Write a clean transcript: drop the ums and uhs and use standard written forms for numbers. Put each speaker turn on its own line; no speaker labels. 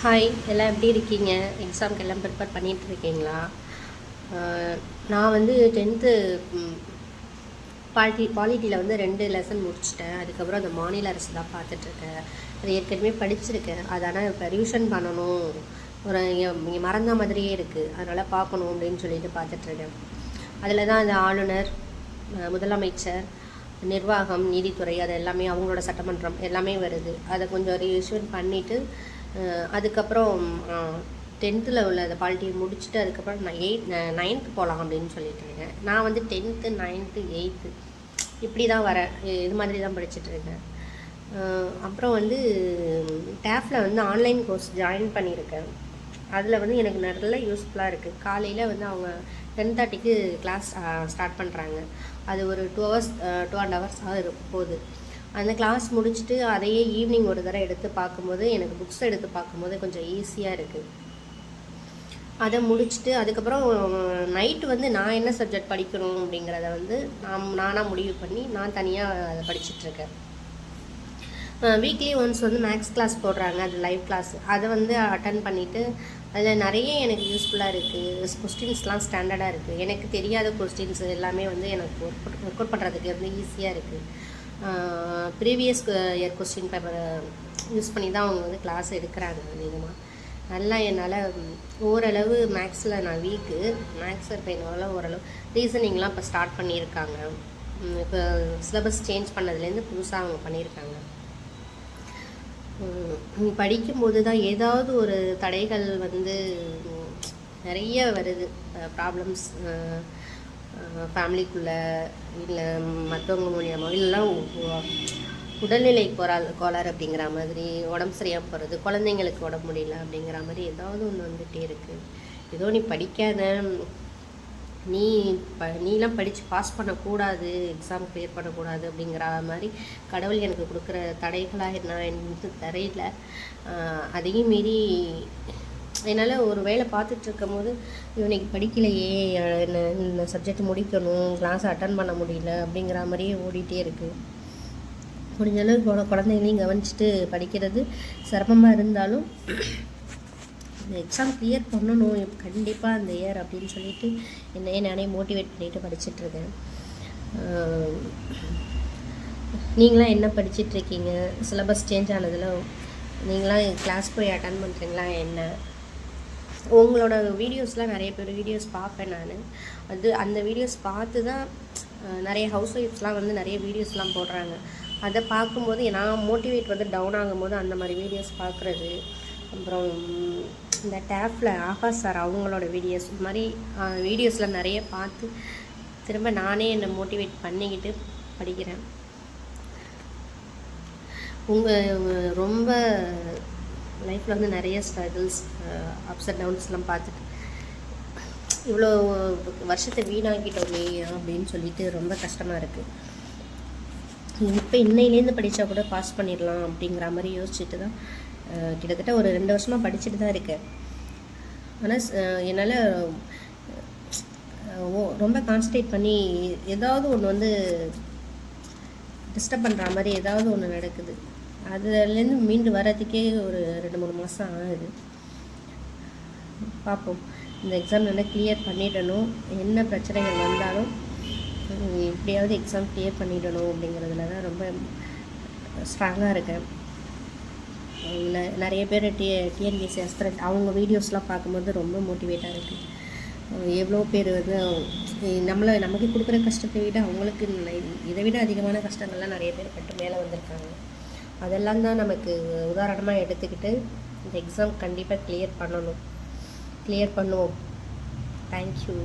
Hi, எல்லாம் எப்படி இருக்கீங்க? எக்ஸாம்க்கு எல்லாம் ப்ரிப்பேர் பண்ணிகிட்ருக்கீங்களா? நான் வந்து 10th பாலிட்டியில் வந்து 2 லெசன் முடிச்சிட்டேன். அதுக்கப்புறம் அந்த மாநில அரசு தான் பார்த்துட்ருக்கேன். அது ஏற்கனவே படிச்சிருக்கேன். அது ஆனால் இப்போ ரிவிஷன் பண்ணணும். இங்கே மறந்த மாதிரியே இருக்குது. அதனால் பார்க்கணும் அப்படின்னு சொல்லிட்டு பார்த்துட்ருக்கேன். அதில் தான் அந்த ஆளுநர், முதலமைச்சர், நிர்வாகம், நீதித்துறை, அது எல்லாமே அவங்களோட சட்டமன்றம் எல்லாமே வருது. அதை கொஞ்சம் ரிவிஷன் பண்ணிவிட்டு அதுக்கப்புறம் 10th உள்ள அந்த பாலிட்டி முடிச்சுட்டு அதுக்கப்புறம் நான் 9th போகலாம் அப்படின்னு சொல்லிட்டுருக்கேன். நான் வந்து 10th 9th 8th இப்படி தான் வரேன். இது மாதிரி தான் படிச்சுட்ருக்கேன். அப்புறம் வந்து டேஃபில் வந்து ஆன்லைன் கோர்ஸ் ஜாயின் பண்ணியிருக்கேன். அதில் வந்து எனக்கு நல்ல யூஸ்ஃபுல்லாக இருக்குது. காலையில் வந்து அவங்க 10:30க்கு கிளாஸ் ஸ்டார்ட் பண்ணுறாங்க. அது ஒரு 2 hours 2.5 hours போகுது. அந்த கிளாஸ் முடிச்சுட்டு அதையே ஈவினிங் ஒரு தடவை எடுத்து பார்க்கும்போது எனக்கு புக்ஸ் எடுத்து பார்க்கும்போது கொஞ்சம் ஈஸியாக இருக்குது. அதை முடிச்சுட்டு அதுக்கப்புறம் நைட்டு வந்து நான் என்ன சப்ஜெக்ட் படிக்கணும் அப்படிங்கிறத வந்து நானாக முடிவு பண்ணி நான் தனியாக அதை படிச்சுட்ருக்கேன். வீக்லி ஒன்ஸ் வந்து மேக்ஸ் கிளாஸ் போடுறாங்க, அது லைவ் கிளாஸ். அதை வந்து அட்டன் பண்ணிவிட்டு அதில் நிறைய எனக்கு யூஸ்ஃபுல்லாக இருக்குது. கொஸ்டின்ஸ்லாம் ஸ்டாண்டர்டாக இருக்குது. எனக்கு தெரியாத கொஸ்டின்ஸ் எல்லாமே வந்து எனக்கு ஒர்க் அவுட் பண்ணுறதுக்கு வந்து ஈஸியாக இருக்குது. ப்ரீவியஸ் இயர் கொஸ்டின் பேப்பரை யூஸ் பண்ணி தான் அவங்க வந்து கிளாஸ் எடுக்கிறாங்க. அதிகமாக நல்லா என்னால் ஓரளவு மேக்ஸில் நான் வீக்கு. மேக்ஸ் இப்போ என்னால் ஓரளவு ரீசனிங்லாம் இப்போ ஸ்டார்ட் பண்ணியிருக்காங்க. இப்போ சிலபஸ் சேஞ்ச் பண்ணதுலேருந்து புதுசாக அவங்க பண்ணியிருக்காங்க. படிக்கும்போது தான் ஏதாவது ஒரு தடைகள் வந்து நிறைய வருது. ப்ராப்ளம்ஸ் ஃபேமிலிக்குள்ளே, இல்லை மற்றவங்க மூலியமாக, இல்லைலாம் உடல்நிலை கோளாறு அப்படிங்கிற மாதிரி, உடம்பு சரியாக போகிறது, குழந்தைங்களுக்கு உடம்பு முடியல அப்படிங்கிற மாதிரி ஏதாவது ஒன்று வந்துகிட்டே இருக்குது. ஏதோ நீ படிக்காத, நீலாம் படித்து பாஸ் பண்ணக்கூடாது, எக்ஸாம் கிளியர் பண்ணக்கூடாது அப்படிங்கிற மாதிரி கடவுள் எனக்கு கொடுக்குற தடைகளாக என்ன எனக்கு தெரியல. அதையும் மீறி என்னால் ஒரு வேலை பார்த்துட்ருக்கும் போது இவனைக்கு படிக்கலையே, இந்த சப்ஜெக்ட் முடிக்கணும், கிளாஸ் அட்டன் பண்ண முடியல அப்படிங்கிற மாதிரியே ஓடிட்டே இருக்குது. முடிஞ்ச அளவுக்கு குழந்தைங்களையும் கவனிச்சுட்டு படிக்கிறது சிரமமாக இருந்தாலும் இந்த எக்ஸாம் கிளியர் பண்ணணும் கண்டிப்பாக அந்த இயர் அப்படின்னு சொல்லிட்டு என்னையே நானே மோட்டிவேட் பண்ணிவிட்டு படிச்சுட்ருக்கேன். நீங்களாம் என்ன படிச்சிட்ருக்கீங்க? சிலபஸ் சேஞ்ச் ஆனதில் நீங்களாம் கிளாஸ் போய் அட்டன் பண்ணுறீங்களா? என்ன உங்களோட வீடியோஸ்லாம் நிறைய பேர் வீடியோஸ் பார்ப்பேன் நான். அந்த வீடியோஸ் பார்த்து தான் நிறைய ஹவுஸ் ஒய்ஃப்ஸ்லாம் வந்து நிறைய வீடியோஸ்லாம் போடுறாங்க. அதை பார்க்கும்போது நான் மோட்டிவேட் வந்து டவுன் ஆகும்போது அந்த மாதிரி வீடியோஸ் பார்க்குறது. அப்புறம் இந்த டேஃபில் ஆகாஷ் சார் அவங்களோட வீடியோஸ், இந்த மாதிரி வீடியோஸில் நிறைய பார்த்து திரும்ப நானே என்னை மோட்டிவேட் பண்ணிக்கிட்டு படிக்கிறேன். உங்கள் ரொம்ப லைஃப்பில் வந்து நிறைய ஸ்ட்ரகிள்ஸ், அப்ஸ் அண்ட் டவுன்ஸ்லாம் பார்த்துட்டு இவ்வளோ வருஷத்தை வீணாக்கிட்டோமே அப்படின்னு சொல்லிட்டு ரொம்ப கஷ்டமாக இருக்குது. இப்போ இன்னையிலேருந்து படித்தா கூட பாஸ் பண்ணிடலாம் அப்படிங்கிற மாதிரி யோசிச்சுட்டு தான் கிட்டத்தட்ட ஒரு 2 வருஷமாக படிச்சுட்டு தான் இருக்கேன். ஆனால் என்னால் ரொம்ப கான்சன்ட்ரேட் பண்ணி ஏதாவது ஒன்று வந்து டிஸ்டர்ப் பண்ணுற மாதிரி ஏதாவது ஒன்று நடக்குது. அதுலேருந்து மீண்டு வர்றதுக்கே ஒரு 2-3 மாதம் ஆகுது. பார்ப்போம். இந்த எக்ஸாம் நல்லா கிளியர் பண்ணிடணும். என்ன பிரச்சனைகள் வந்தாலும் எப்படியாவது எக்ஸாம் கிளியர் பண்ணிடணும் அப்படிங்கிறதுல தான் ரொம்ப ஸ்ட்ராங்காக இருக்கேன். நிறைய பேர் டிஎன்பிஎஸ்சி ஆஸ்பிரண்ட் அவங்க வீடியோஸ்லாம் பார்க்கும்போது ரொம்ப மோட்டிவேட்டாக இருக்குது. எவ்வளோ பேர் வந்து நமக்கு கொடுக்குற கஷ்டத்தை விட அவங்களுக்கு இதை விட அதிகமான கஷ்டங்கள்லாம் நிறைய பேர் பட்டு மேலே வந்திருக்காங்க. அதெல்லாம் தான் நமக்கு உதாரணமாக எடுத்துக்கிட்டு இந்த எக்ஸாம் கண்டிப்பாக கிளியர் பண்ணுவோம். தேங்க்யூ.